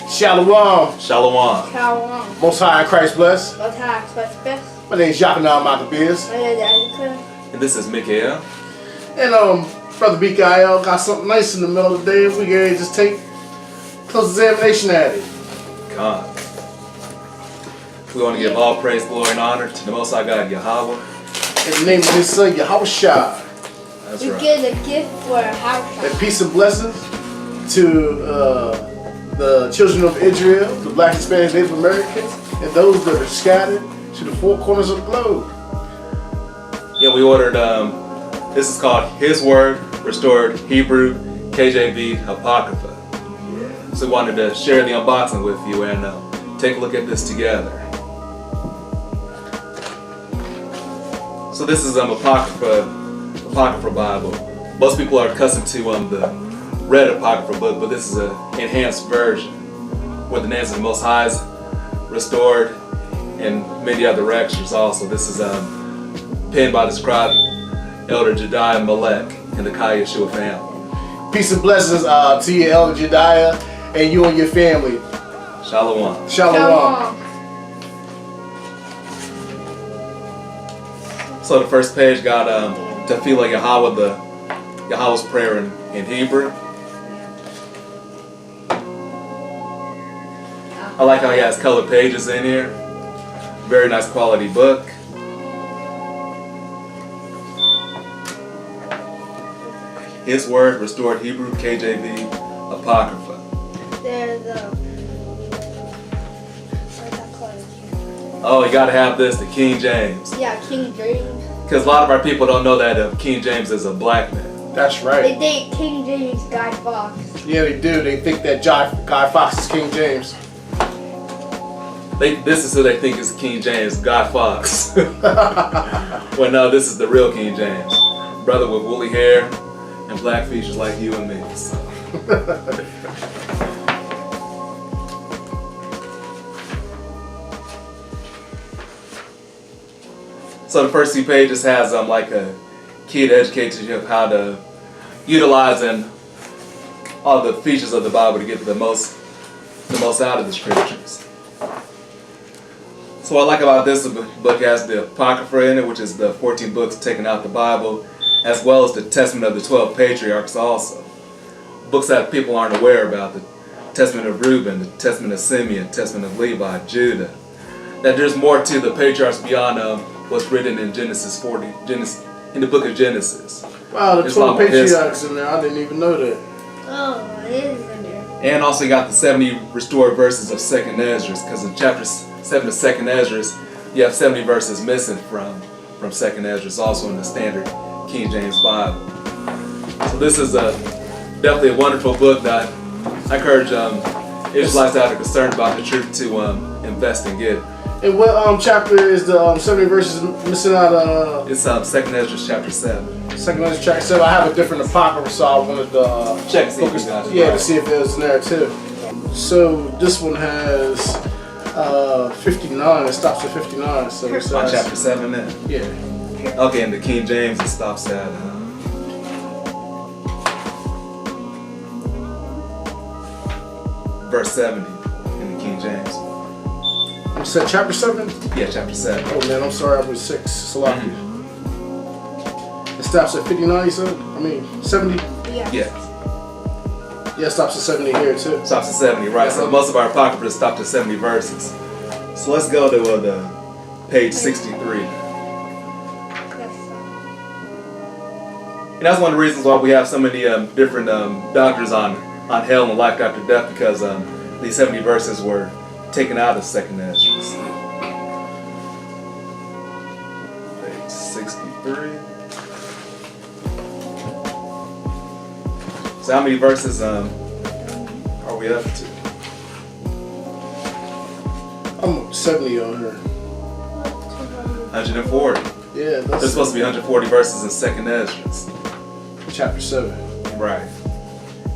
Shalom. Shalom. Shalom. Most High in Christ bless. Most High in Christ bless. My name is Yakanam Maccabees. My name is Erica. And this is Mikael. And Brother BKL got something nice in the middle of the day. We can just take close examination at it. God. We want to give all praise, glory, and honor to the Most High God, Yahweh. In the name of His Son, Yahweh Shai. That's We right. get a gift for a house. And peace and blessings to the children of Israel, the Black, Hispanic, Native Americans, and those that are scattered to the four corners of the globe. Yeah, we ordered, this is called His Word, Restored Hebrew, KJV, Apocrypha. So we wanted to share the unboxing with you and take a look at this together. So this is Apocrypha Bible. Most people are accustomed to the red Apocrypha book, but this is an enhanced version where the names of the Most High is restored and many other extras also. This is penned by the scribe Elder Jediah Malek and the KJV family. Peace and blessings to you, Elder Jediah, and you and your family. Shalom. Shalom. So the first page got Tefillah Yahweh, Yahweh's prayer in Hebrew. I like how he has colored pages in here. Very nice quality book. His Word, Restored Hebrew, KJV, Apocrypha. There's what's that called? Oh, you gotta have this, the King James. Yeah, King James. Because a lot of our people don't know that King James is a black man. That's They right. date King James, Guy Fawkes. Yeah, they do. They think that Guy Fawkes is King James. This is who they think is King James, Guy Fawkes. Well, no, this is the real King James. Brother with woolly hair and black features like you and me. So. So the first few pages has like a key to educate you of how to utilize and all the features of the Bible to get the most out of the scriptures. So what I like about this book has the Apocrypha in it, which is the 14 books taken out the Bible, as well as the Testament of the 12 Patriarchs also. Books that people aren't aware about, the Testament of Reuben, the Testament of Simeon, Testament of Levi, Judah. That there's more to the patriarchs beyond what's written in Genesis 40, in the book of Genesis. Wow, the There's 12 a lot more patriarchs in there. I didn't even know that. Oh, it is in there. And also you got the 70 restored verses of 2nd Esdras, because in chapter 7 of 2nd Esdras, you have 70 verses missing from 2nd Esdras, also in the standard King James Bible. So this is definitely a wonderful book that I encourage Israelites that are concerned about the truth to invest and get. And what chapter is the 70 verses missing out? It's 2nd Esdras chapter 7. Second one is chapter 7. I have a different apocrypha, so I wanted to Check to see if you got it yeah, right. to see if it was in there too. So this one has 59. It stops at 59. So it On says, chapter 7 then? yeah. Okay, in the King James it stops at verse 70 in the King James. You said chapter 7? Yeah, chapter 7. Oh man, I'm sorry, I was 6. Salaki. It stops at 59, you said? I mean, 70? Yeah. Yeah, Yeah, it stops at 70 here too. stops at 70, right? So most of our apocrypha stopped at 70 verses. So let's go to the page 63. And that's one of the reasons why we have so many different doctrines on hell and life after death, because these 70 verses were taken out of 2nd Esdras. Page 63. So how many verses are we up to? I'm 70 on her. 140. Yeah, There's that's supposed to be 140 verses in 2nd Esdras. chapter 7. Right.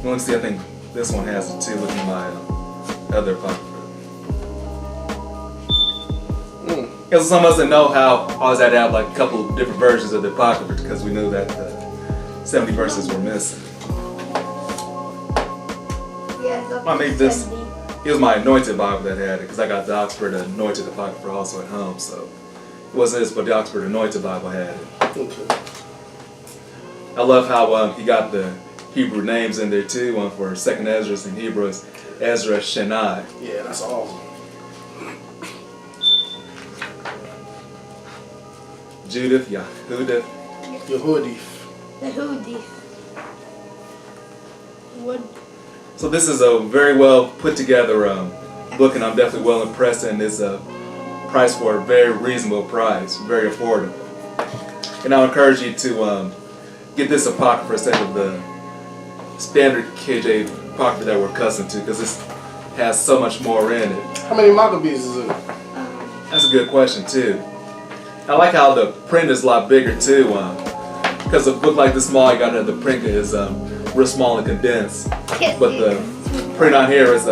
You want to see, I think this one has it too, looking at my other apocrypha. Because some of us didn't know how I always had to have like a couple different versions of the Apocrypha because we knew that the 70 verses were missing. Yeah, I made this. It was my anointed Bible that had it because I got the Oxford Anointed Apocrypha also at home. So it wasn't this, but the Oxford Anointed Bible had it. Okay. I love how he got the Hebrew names in there too. For Second Ezra in Hebrew is Ezra Shenai. Yeah, that's awesome. Judith, Yehuda. Yehudi. The hoodie. Wood. So this is a very well put together book, and I'm definitely well impressed. And it's priced for a very reasonable price, very affordable. And I'll encourage you to get this Apocrypha instead of the standard KJV Apocrypha that we're accustomed to, because this has so much more in it. How many Maccabees is in it? That's a good question too. I like how the print is a lot bigger too, because a book like this small, you gotta have the print is real small and condensed. But the print on here is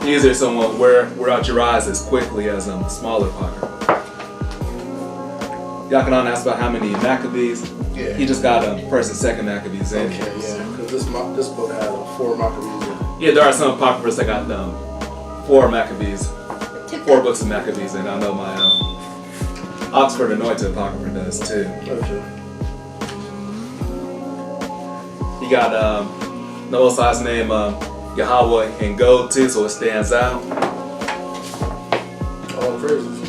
easier, so won't wear out your eyes as quickly as smaller Apocrypha. Yakanan asked about how many Maccabees. Yeah. He just got first and second Maccabees in. Okay, yeah, because this book had 4 Maccabees in it. Yeah, there are some Apocryphas that got 4 Maccabees, 4 books of Maccabees, and I know my Oxford Anointed Apocrypha does too. Okay. He got the Most High's name Yahweh in gold too, so it stands out. All praises.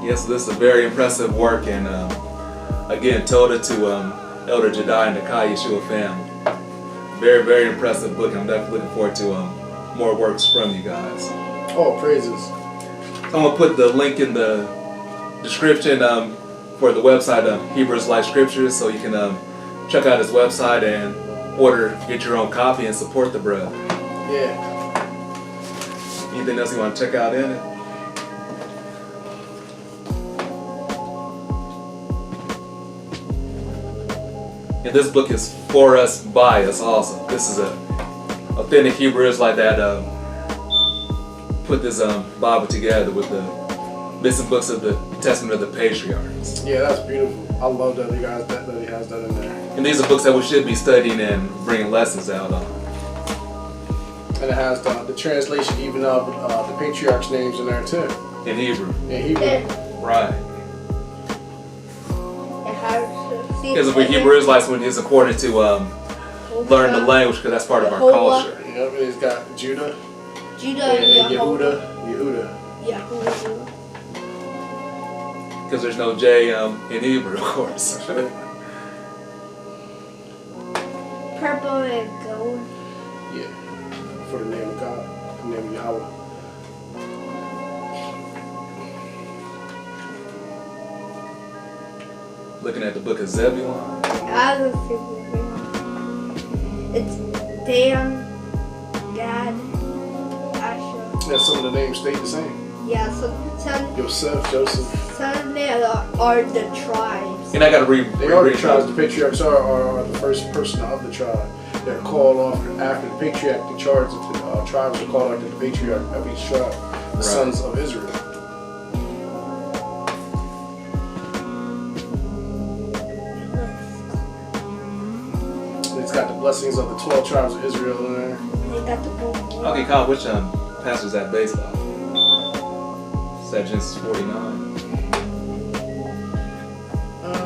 Yes, this is a very impressive work, and again, Toda to Elder Jedi and the Kai Yeshua family. Very, very impressive book. I'm definitely looking forward to more works from you guys. All praises. So I'm gonna put the link in the description for the website Hebrews Life Scriptures, so you can check out his website and get your own copy and support the brother. Yeah. Anything else you want to check out in it? And this book is for us, by us also. This is a authentic Hebrew Israelite that put this Bible together with the missing books of the Testament of the Patriarchs. Yeah, that's beautiful. I love that he has that in there. And these are books that we should be studying and bringing lessons out on. And it has the translation even of the patriarchs' names in there too. In Hebrew. In Hebrew. Right. It has Because if we're Hebrew Israelites, it's important to learn the language, because that's part of our culture. Yep, and it's got Judah. Judah And and Yehuda. Yehuda. Because there's no J in Hebrew, of course. Purple and gold. Yeah. For the name of God. The name of Yahweh. Looking at the book of Zebulon. I was It's Dan, Gad, Asher. Yeah, some of the names stay the same. Yeah, so Joseph, Joseph. some of them are the tribes. And I gotta read. They are the tribes. The patriarchs are the first person of the tribe. They're called off after the patriarch. The charge of the tribes are called after the patriarch of each tribe. The sons of Israel. It's got the blessings of the 12 tribes of Israel in there. They got the gold. Okay, Kyle, which passage is that based on? Is that Genesis 49?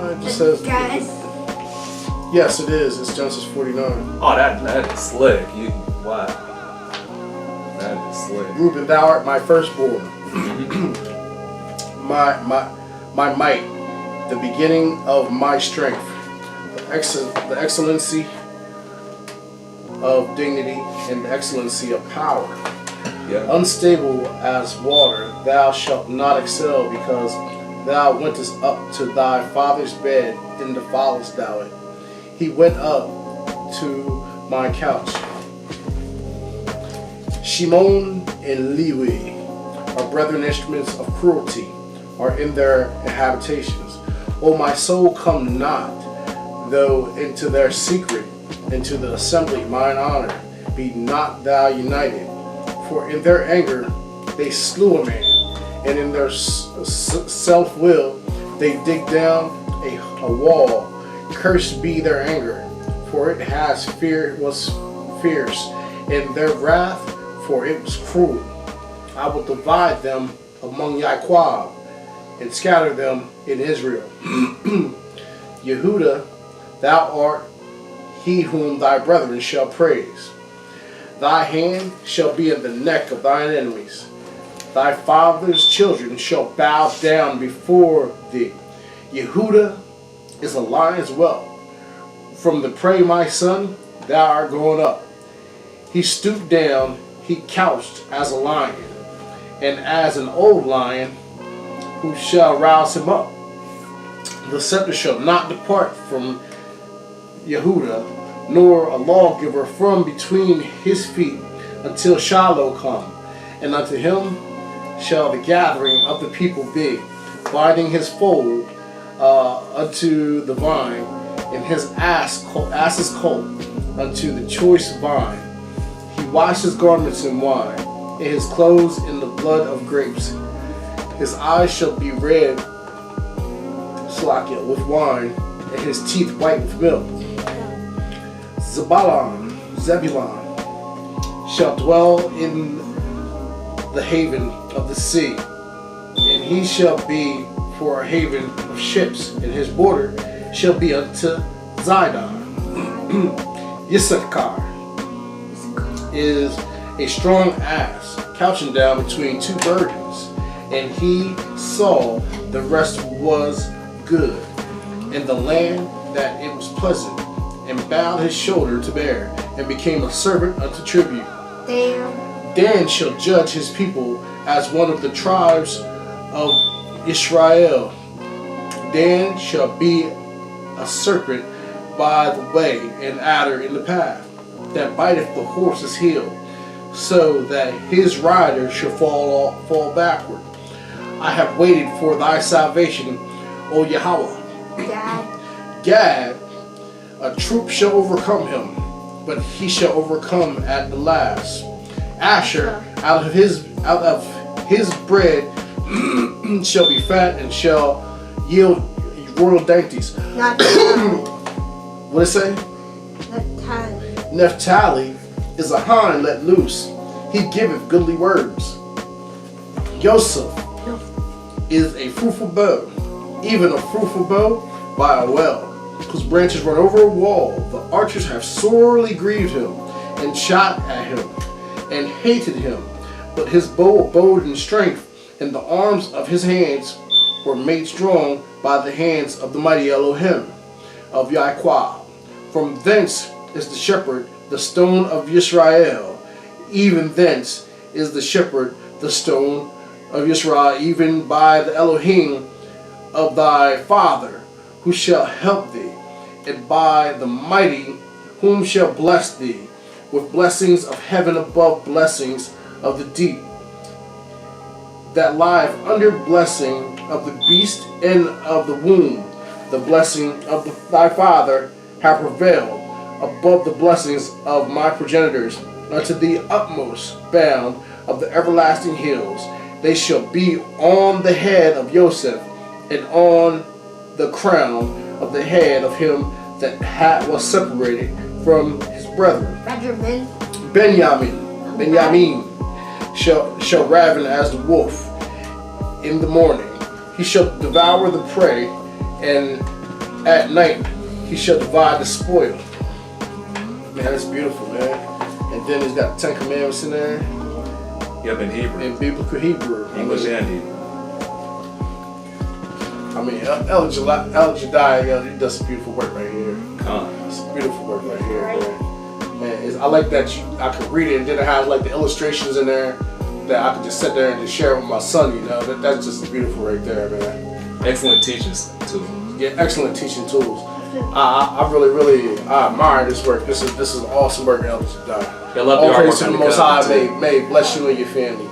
It just says. Guys, Yes, it is. It's Genesis 49. Oh, that is slick. Wow. That is slick. Reuben, thou art my firstborn, my might, the beginning of my strength, the excellency of dignity and the excellency of power. Yeah. Unstable as water, thou shalt not excel, because thou wentest up to thy father's bed, then defilest thou it. He went up to my couch. Shimon and Lewi are brethren instruments of cruelty, are in their habitations. O my soul, come not, though into their secret, into the assembly, mine honor, be not thou united. For in their anger they slew a man, and in their self-will they dig down a wall. Cursed be their anger, for it was fierce, and their wrath, for it was cruel. I will divide them among Yaquab, and scatter them in Israel. Yehuda, thou art he whom thy brethren shall praise. Thy hand shall be in the neck of thine enemies. Thy father's children shall bow down before thee. Yehuda is a lion's whelp. From the prey, my son, thou art going up. He stooped down, he couched as a lion, and as an old lion, who shall rouse him up? The scepter shall not depart from Yehuda, nor a lawgiver from between his feet, until Shiloh come, and unto him shall the gathering of the people be, binding his fold unto the vine, and his ass's colt unto the choice vine. He washed his garments in wine, and his clothes in the blood of grapes. His eyes shall be red, with wine, and his teeth white with milk. Zebulun shall dwell in the haven of the sea, and he shall be for a haven of ships, and his border shall be unto Zidon. Yissachar is a strong ass, couching down between two virgins, and he saw the rest was good, in the land that it was pleasant, and bowed his shoulder to bear, and became a servant unto tribute. Dan shall judge his people as one of the tribes of Israel. Dan shall be a serpent by the way, and adder in the path, that biteth the horse's heel, so that his rider shall fall backward. I have waited for thy salvation, O Yahweh. Gad, a troop shall overcome him, but he shall overcome at the last. Asher, out of his bread shall be fat, and shall yield royal dainties. What does it say? Naphtali is a hind let loose. He giveth goodly words. Joseph is a fruitful bow, even a fruitful bow by a well, whose branches run over a wall. The archers have sorely grieved him, and shot at him, and hated him. But his bow abode in strength, and the arms of his hands were made strong by the hands of the mighty Elohim of Yaquab. From thence is the shepherd, the stone of Yisrael. Even thence is the shepherd, the stone of Yisrael, even by the Elohim of thy father, who shall help thee, and by the mighty, whom shall bless thee, with blessings of heaven above blessings of the deep, that lieth under blessing of the beast and of the womb. The blessing of thy father have prevailed above the blessings of my progenitors, unto the utmost bound of the everlasting hills. They shall be on the head of Joseph, and on the crown of the head of him that was separated from his brethren. Benjamin shall raven as the wolf in the morning. He shall devour the prey, and at night he shall divide the spoil. Man, that's beautiful, man. And then he's got the 10 Commandments in there. Yep, in Hebrew. In biblical Hebrew. English and Hebrew. I mean, El Jediah, he does some beautiful work right here. It's beautiful work right here, man. I like that I could read it, and then I have like the illustrations in there that I could just sit there and just share it with my son, you know. That's just beautiful right there, man. Excellent teachers tools. Yeah, excellent teaching tools. I really admire this work. This is awesome work, El Jediah. I love all praise to the Most High. May bless you and your family.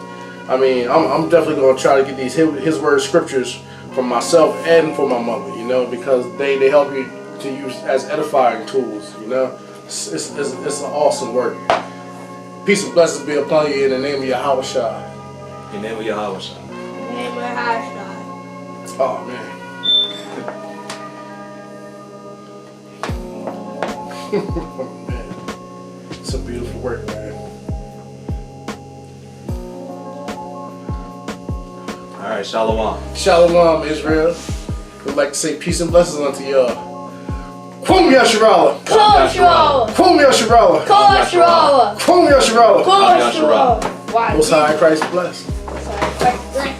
I mean, I'm definitely gonna try to get these his word scriptures from myself and for my mother, you know, because they help you to use as edifying tools, you know. It's an awesome work. Peace and blessings be upon you in the name of Yahweh Shai. In the name of Yahweh Shai. Name of H.I.S. Oh man. Man. It's a beautiful work, man. All right, Shalom. Shalom, Israel. We'd like to say peace and blessings unto y'all. Kwum Yasharala. Koshrawa. Kwum Yasharala. Koshrawa. Kwum Yasharala. Koshrawa. Most High Christ bless. Sorry,